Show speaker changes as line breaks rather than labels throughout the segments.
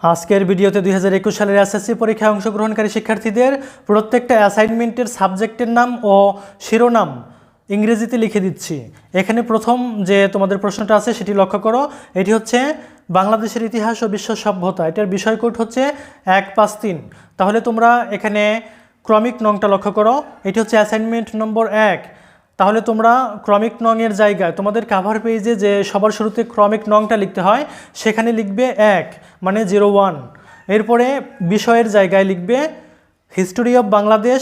আজকের ভিডিওতে 2021 সালের এসএসসি পরীক্ষায় অংশগ্রহণকারী শিক্ষার্থীদের প্রত্যেকটা অ্যাসাইনমেন্টের সাবজেক্টের নাম ও শিরোনাম ইংরেজিতে লিখে দিচ্ছি। এখানে প্রথম যে তোমাদের প্রশ্নটা আছে সেটি লক্ষ্য করো। এটি হচ্ছে বাংলাদেশের ইতিহাস ও বিশ্ব সভ্যতা। এটার বিষয় কোড হচ্ছে 153। তাহলে তোমরা এখানে ক্রমিক নংটা লক্ষ্য করো। এটি হচ্ছে অ্যাসাইনমেন্ট নম্বর 1। তাহলে তোমরা ক্রমিক নংয়ের জায়গায় তোমাদের কাভার পেজে যে সবার শুরুতে ক্রমিক নংটা লিখতে হয় সেখানে লিখবে 1 মানে 01। এরপরে বিষয়ের জায়গায় লিখবে history of Bangladesh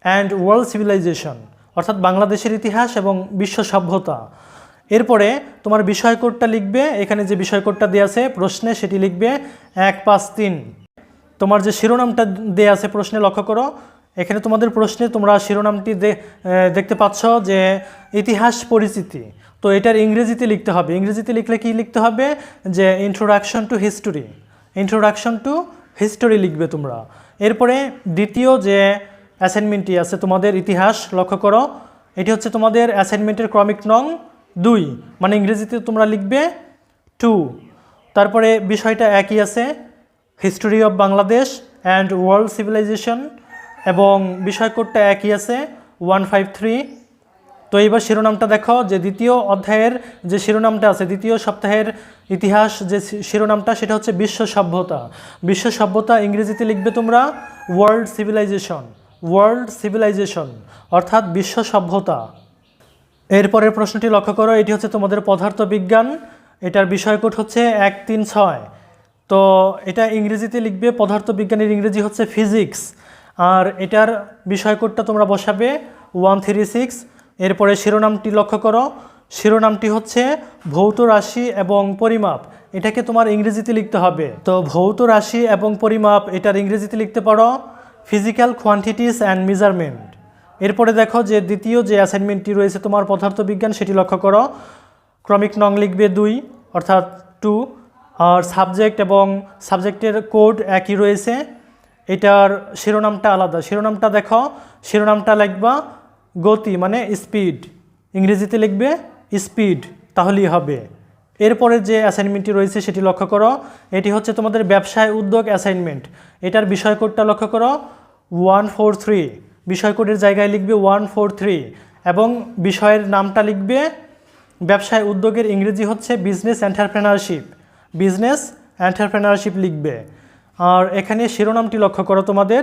and world civilisation, অর্থাৎ বাংলাদেশের ইতিহাস এবং বিশ্ব সভ্যতা। এরপরে তোমার বিষয় কোডটা লিখবে, এখানে যে বিষয় কোডটা দেওয়া আছে প্রশ্নে সেটি লিখবে 153। তোমার যে শিরোনামটা দেওয়া আছে প্রশ্নে লক্ষ্য করো। এখানে তোমাদের প্রশ্নে তোমরা শিরোনামটি দেখতে পাচ্ছ যে ইতিহাস পরিচিতি। তো এটার ইংরেজিতে লিখতে হবে। ইংরেজিতে লিখলে কি লিখতে হবে যে introduction to history, introduction to history লিখবে তোমরা। এরপরে দ্বিতীয় যে অ্যাসাইনমেন্টটি আছে তোমাদের ইতিহাস লক্ষ্য করো। এটি হচ্ছে তোমাদের অ্যাসাইনমেন্টের ক্রমিক নং 2 মানে ইংরেজিতে তোমরা লিখবে 2। তারপরে বিষয়টা একই আছে, history of Bangladesh and world civilisation, এবং বিষয় কোডটা একই আছে 153। তো এইবার শিরোনামটা দেখো যে দ্বিতীয় অধ্যায়ের যে শিরোনামটা আছে, দ্বিতীয় সপ্তাহের ইতিহাস যে শিরোনামটা সেটা হচ্ছে বিশ্ব সভ্যতা। বিশ্ব সভ্যতা ইংরেজিতে লিখবে তোমরা ওয়ার্ল্ড সিভিলাইজেশন, ওয়ার্ল্ড সিভিলাইজেশন অর্থাৎ বিশ্ব সভ্যতা। এরপরের প্রশ্নটি লক্ষ্য করো। এটি হচ্ছে তোমাদের পদার্থবিজ্ঞান। এটার বিষয় কোড হচ্ছে 136। তো এটা ইংরেজিতে লিখবে, পদার্থবিজ্ঞানের ইংরেজি হচ্ছে ফিজিক্স, আর এটার বিষয় কোডটা তোমরা বসাবে 136। এরপরে শিরোনামটি লক্ষ্য করো। শিরোনামটি হচ্ছে ভৌত রাশি এবং পরিমাপ। এটাকে তোমার ইংরেজিতে লিখতে হবে। তো ভৌত রাশি এবং পরিমাপ এটার ইংরেজিতে লিখতে পারো ফিজিক্যাল কোয়ান্টিটিস অ্যান্ড মেজারমেন্ট। এরপরে দেখো যে দ্বিতীয় যে অ্যাসাইনমেন্টটি রয়েছে তোমার পদার্থবিজ্ঞান সেটি লক্ষ্য করো। ক্রমিক নং লিখবে 2 অর্থাৎ 2, আর সাবজেক্ট এবং সাবজেক্টের কোড একই রয়েছে। এটার শিরোনামটা আলাদা। শিরোনামটা দেখো, শিরোনামটা লিখবা গতি মানে স্পিড, ইংরেজিতে লিখবে স্পিড, তাহলেই হবে। এরপরের যে অ্যাসাইনমেন্টটি রয়েছে সেটি লক্ষ্য করো। এটি হচ্ছে তোমাদের ব্যবসায় উদ্যোগ অ্যাসাইনমেন্ট। এটার বিষয় কোডটা লক্ষ্য করো 143। বিষয় কোডের জায়গায় লিখবে 143 এবং বিষয়ের নামটা লিখবে ব্যবসায় উদ্যোগের ইংরেজি হচ্ছে বিজনেস এন্টারপ্রেনারশিপ, বিজনেস এন্টারপ্রেনারশিপ লিখবে। আর এখানে শিরোনামটি লক্ষ্য করো তোমাদের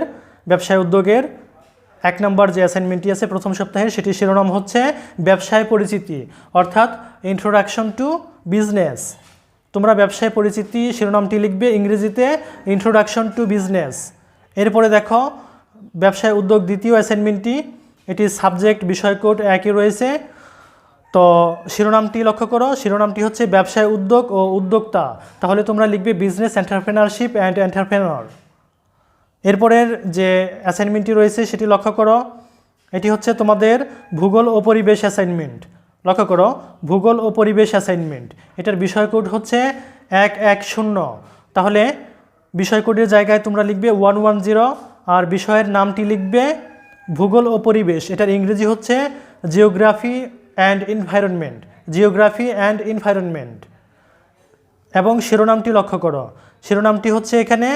ব্যবসায় উদ্যোগের 1 নম্বর যে অ্যাসাইনমেন্টটি আছে প্রথম সপ্তাহে সেটির শিরোনাম হচ্ছে ব্যবসায় পরিচিতি অর্থাৎ ইন্ট্রোডাকশন টু বিজনেস। তোমরা ব্যবসায় পরিচিতি শিরোনামটি লিখবে ইংরেজিতে ইন্ট্রোডাকশন টু বিজনেস। এরপরে দেখো ব্যবসায় উদ্যোগ দ্বিতীয় অ্যাসাইনমেন্টটি, এটি সাবজেক্ট বিষয় কোড একই রয়েছে। তো শিরোনামটি লক্ষ্য করো। শিরোনামটি হচ্ছে ব্যবসায় উদ্যোগ ও উদ্যোক্তা, তাহলে তোমরা লিখবে বিজনেস এন্টারপ্রেনারশিপ অ্যান্ড এন্টারপ্রেনর। এরপরের যে অ্যাসাইনমেন্টটি রয়েছে সেটি লক্ষ্য করো। এটি হচ্ছে তোমাদের ভূগোল ও পরিবেশ অ্যাসাইনমেন্ট। লক্ষ্য করো ভূগোল ও পরিবেশ অ্যাসাইনমেন্ট। এটার বিষয় কোড হচ্ছে 110। তাহলে বিষয় কোডের জায়গায় তোমরা লিখবে 110 আর বিষয়ের নামটি লিখবে ভূগোল ও পরিবেশ। এটার ইংরেজি হচ্ছে geography and environment, geography and environment. এবং শিরোনামটি লক্ষ্য করো। শিরোনামটি হচ্ছে এখানে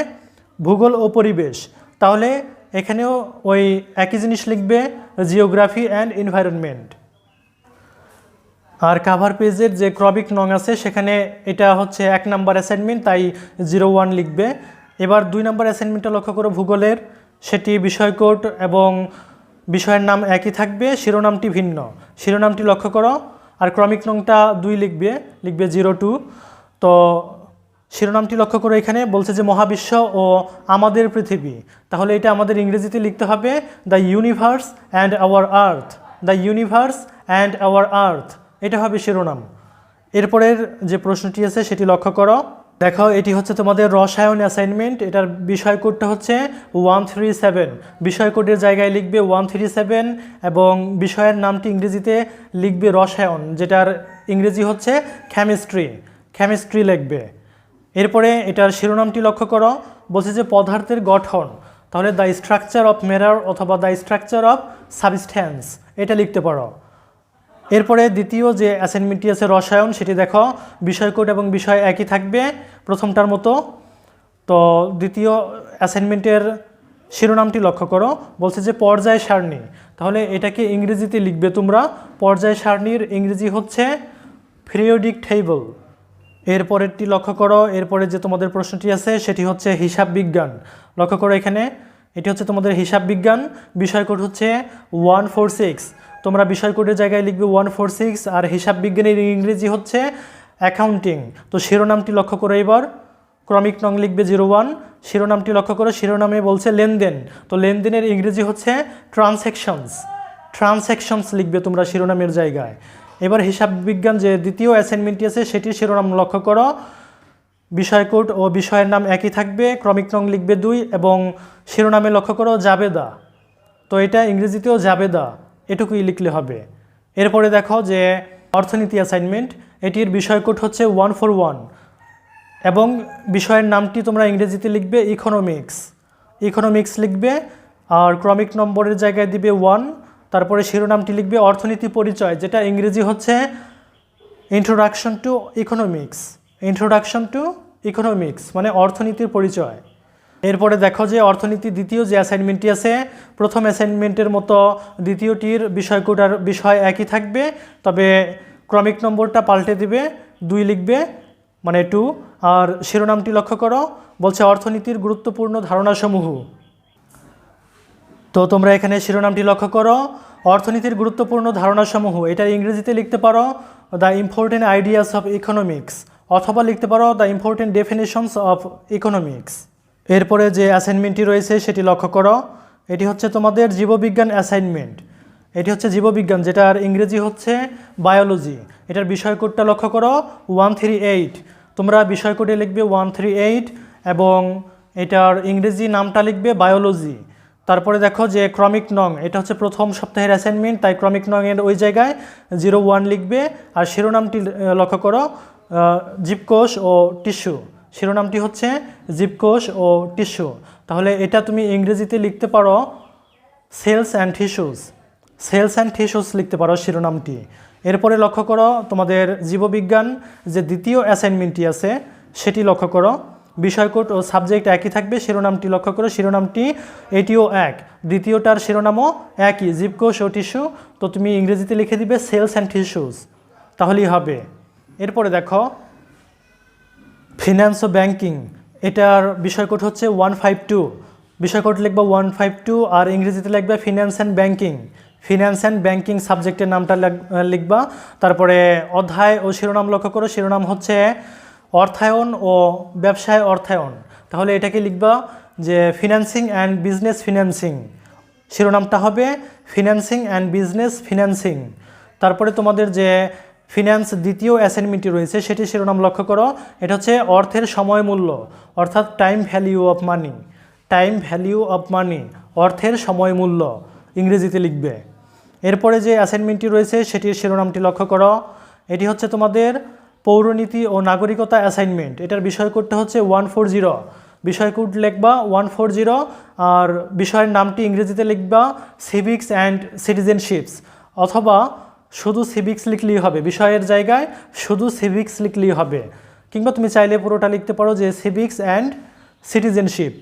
ভূগোল ও পরিবেশ, তাহলে এখানেও ওই একই জিনিস লিখবে জিওগ্রাফি অ্যান্ড এনভায়রনমেন্ট। আর কাভার পেজের যে ক্রমিক নং আছে সেখানে এটা হচ্ছে 1 নম্বর অ্যাসাইনমেন্ট, তাই 01 লিখবে। এবার 2 নম্বর অ্যাসাইনমেন্টটা লক্ষ্য করো ভূগোলের, সেটি বিষয় কোড এবং বিষয়ের নাম একই থাকবে, শিরোনামটি ভিন্ন। শিরোনামটি লক্ষ্য করো আর ক্রমিক নংটা 2 লিখবে, লিখবে 02। তো শিরোনামটি লক্ষ্য করো, এখানে বলছে যে মহাবিশ্ব ও আমাদের পৃথিবী, তাহলে এটা আমাদের ইংরেজিতে লিখতে হবে the universe and our earth, the universe and our earth, এটা হবে শিরোনাম। এরপরের যে প্রশ্নটি আছে সেটি লক্ষ্য করো। দেখো এটি হচ্ছে তোমাদের রসায়ন অ্যাসাইনমেন্ট। এটার বিষয় কোডটা হচ্ছে 137। বিষয় কোডের জায়গায় লিখবে 137 এবং বিষয়ের নামটি ইংরেজিতে লিখবে রসায়ন, যেটার ইংরেজি হচ্ছে কেমিস্ট্রি, কেমিস্ট্রি লিখবে। এরপরে এটার শিরোনামটি লক্ষ্য করো, বলছে যে পদার্থের গঠন, তাহলে দ্য স্ট্রাকচার অফ ম্যাটার অথবা দ্য স্ট্রাকচার অফ সাবস্ট্যান্স এটা লিখতে পারো। এরপরে দ্বিতীয় যে অ্যাসাইনমেন্টটি আছে রসায়ন, সেটি দেখো বিষয় কোড এবং বিষয় একই থাকবে প্রথমটার মতো। তো দ্বিতীয় অ্যাসাইনমেন্টের শিরোনামটি লক্ষ্য করো, বলছে যে পর্যায় সারণী। তাহলে এটাকে ইংরেজিতে লিখবে তোমরা। পর্যায় সারণীর ইংরেজি হচ্ছে পিরিয়ডিক টেবল। এরপরেরটি লক্ষ্য করো, এরপরে যে তোমাদের প্রশ্নটি আছে সেটি হচ্ছে হিসাব বিজ্ঞান। লক্ষ্য করো এখানে, এটি হচ্ছে তোমাদের হিসাব বিজ্ঞান, বিষয় কোড হচ্ছে 146। তোমরা বিষয় কোডের জায়গায় লিখবে 146, আর হিসাব বিজ্ঞানের ইংরেজি হচ্ছে অ্যাকাউন্টিং। তো শিরোনামটি লক্ষ্য করো এবার, ক্রমিক নং লিখবে 01। শিরোনামটি লক্ষ্য করো, শিরোনামে বলছে লেনদেন, তো লেনদেনের ইংরেজি হচ্ছে ট্রানজ্যাকশনস। ট্রানজ্যাকশনস লিখবে তোমরা শিরোনামের জায়গায়। এবার হিসাব বিজ্ঞান যে দ্বিতীয় অ্যাসাইনমেন্টটি আছে সেটির শিরোনাম লক্ষ্য করো, বিষয় কোড ও বিষয়ের নাম একই থাকবে, ক্রমিক নং লিখবে 2 এবং শিরোনামে লক্ষ্য করো জাবেদা। তো এটা ইংরেজিতেও জাবেদা, এটুকুই লিখলে হবে। এরপরে দেখো যে অর্থনীতি অ্যাসাইনমেন্ট, এটির বিষয় কোড হচ্ছে 141 এবং বিষয়ের নামটি তোমরা ইংরেজিতে লিখবে ইকোনমিক্স। ইকোনমিক্স লিখবে আর ক্রমিক নম্বরের জায়গায় দিবে 1, তারপরে শিরোনামটি লিখবে অর্থনীতি পরিচয়, যেটা ইংরেজি হচ্ছে introduction to economics. Introduction to economics মানে অর্থনীতির পরিচয়। এরপরে দেখো যে অর্থনীতি দ্বিতীয় যে অ্যাসাইনমেন্টটি আছে, প্রথম অ্যাসাইনমেন্টের মতো দ্বিতীয়টির বিষয় কোড আর বিষয় একই থাকবে, তবে ক্রমিক নম্বরটা পাল্টে দিবে, 2 লিখবে মানে 2। আর শিরোনামটি লক্ষ্য করো, বলছে অর্থনীতির গুরুত্বপূর্ণ ধারণাসমূহ। তো তোমরা এখানে শিরোনামটি লক্ষ্য করো, অর্থনীতির গুরুত্বপূর্ণ ধারণাসমূহ। এটা ইংরেজিতে লিখতে পারো the important ideas of economics, অথবা লিখতে পারো the important definitions of economics. এরপরে যে অ্যাসাইনমেন্টটি রয়েছে সেটি লক্ষ্য করো, এটি হচ্ছে তোমাদের জীববিজ্ঞান অ্যাসাইনমেন্ট। এটি হচ্ছে জীববিজ্ঞান, যেটার ইংরেজি হচ্ছে বায়োলজি। এটার বিষয় কোডটা লক্ষ্য করো 138। তোমরা বিষয় কোডে লিখবে 138 এবং এটার ইংরেজি নামটা লিখবে বায়োলজি। তারপরে দেখো যে ক্রমিক নং, এটা হচ্ছে প্রথম সপ্তাহের অ্যাসাইনমেন্ট, তাই ক্রমিক নংয়ের ওই জায়গায় 01 লিখবে। আর শিরোনামটি লক্ষ্য করো জীবকোষ ও টিস্যু। শিরোনামটি হচ্ছে জীবকোষ ও টিস্যু। তাহলে এটা তুমি ইংরেজিতে লিখতে পারো cells and tissues. Cells and tissues লিখতে পারো শিরোনামটি। এরপরে লক্ষ্য করো তোমাদের জীববিজ্ঞান যে দ্বিতীয় অ্যাসাইনমেন্টটি আছে সেটি লক্ষ্য করো, বিষয় কোড ও সাবজেক্ট একই থাকবে, শিরোনামটি লক্ষ্য করো, শিরোনামটি এটিও এক, দ্বিতীয়টার শিরোনামও একই, জীবকোষ ও টিস্যু। তো তুমি ইংরেজিতে লিখে দিবে সেলস অ্যান্ড টিস্যুস, তাহলেই হবে। এরপরে দেখো ফিন্যান্স ও ব্যাংকিং, এটার বিষয় কোড হচ্ছে 152। বিষয় কোড লিখবা 152 আর ইংরেজিতে লিখবে finance and banking. Finance and banking সাবজেক্টের নামটা লিখবা। তারপরে অধ্যায় ও শিরোনাম লক্ষ্য করো, শিরোনাম হচ্ছে অর্থায়ন ও ব্যবসায় অর্থায়ন। তাহলে এটাকে লিখবা যে ফিন্যান্সিং অ্যান্ড বিজনেস ফিন্যান্সিং। শিরোনামটা হবে ফিন্যান্সিং অ্যান্ড বিজনেস ফিন্যান্সিং। তারপরে তোমাদের যে ফিন্যান্স দ্বিতীয় অ্যাসাইনমেন্টটি রয়েছে সেটি শিরোনাম লক্ষ্য করো, এটা হচ্ছে অর্থের সময় মূল্য, অর্থাৎ time value of money. Time value of money, অর্থের সময় মূল্য, ইংরেজিতে লিখবে। এরপরে যে অ্যাসাইনমেন্টটি রয়েছে সেটির শিরোনামটি লক্ষ্য করো, এটি হচ্ছে তোমাদের পৌরনীতি ও নাগরিকতা অ্যাসাইনমেন্ট। এটার বিষয় কোডটা হচ্ছে 140। বিষয় কোড লিখবা 140 আর বিষয়ের নামটি ইংরেজিতে লিখবা সিভিক্স অ্যান্ড সিটিজেনশিপস, অথবা শুধু সিভিক্স লিখলেই হবে, বিষয়ের জায়গায় শুধু সিভিক্স লিখলেই হবে, কিংবা তুমি চাইলে পুরোটা লিখতে পারো যে সিভিক্স অ্যান্ড সিটিজেনশিপ।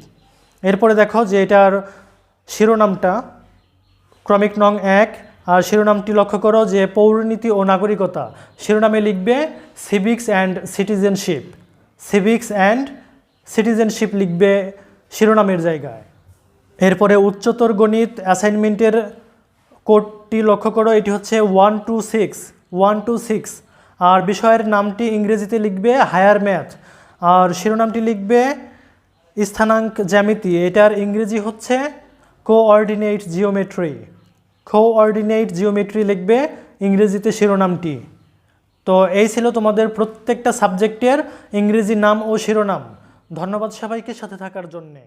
এরপরে দেখো যে এটার শিরোনামটা ক্রমিক নং 1 আর শিরোনামটি লক্ষ্য করো যে পৌরনীতি ও নাগরিকতা। শিরোনামে লিখবে civics and citizenship. Civics and citizenship লিখবে শিরোনামের জায়গায়। এরপরে উচ্চতর গণিত অ্যাসাইনমেন্টের কোডটি লক্ষ্য করো, এটি হচ্ছে 126 আর বিষয়ের নামটি ইংরেজিতে লিখবে হায়ার ম্যাথ আর শিরোনামটি লিখবে স্থানাঙ্ক জ্যামিতি। এটার ইংরেজি হচ্ছে কোঅর্ডিনেট জিওমেট্রি। কোঅর্ডিনেট জিওমেট্রি লিখবে ইংরেজিতে শিরোনামটি। তো এই ছিল তোমাদের প্রত্যেকটা সাবজেক্টের ইংরেজি নাম ও শিরোনাম। ধন্যবাদ সবাইকে সাথে থাকার জন্যে।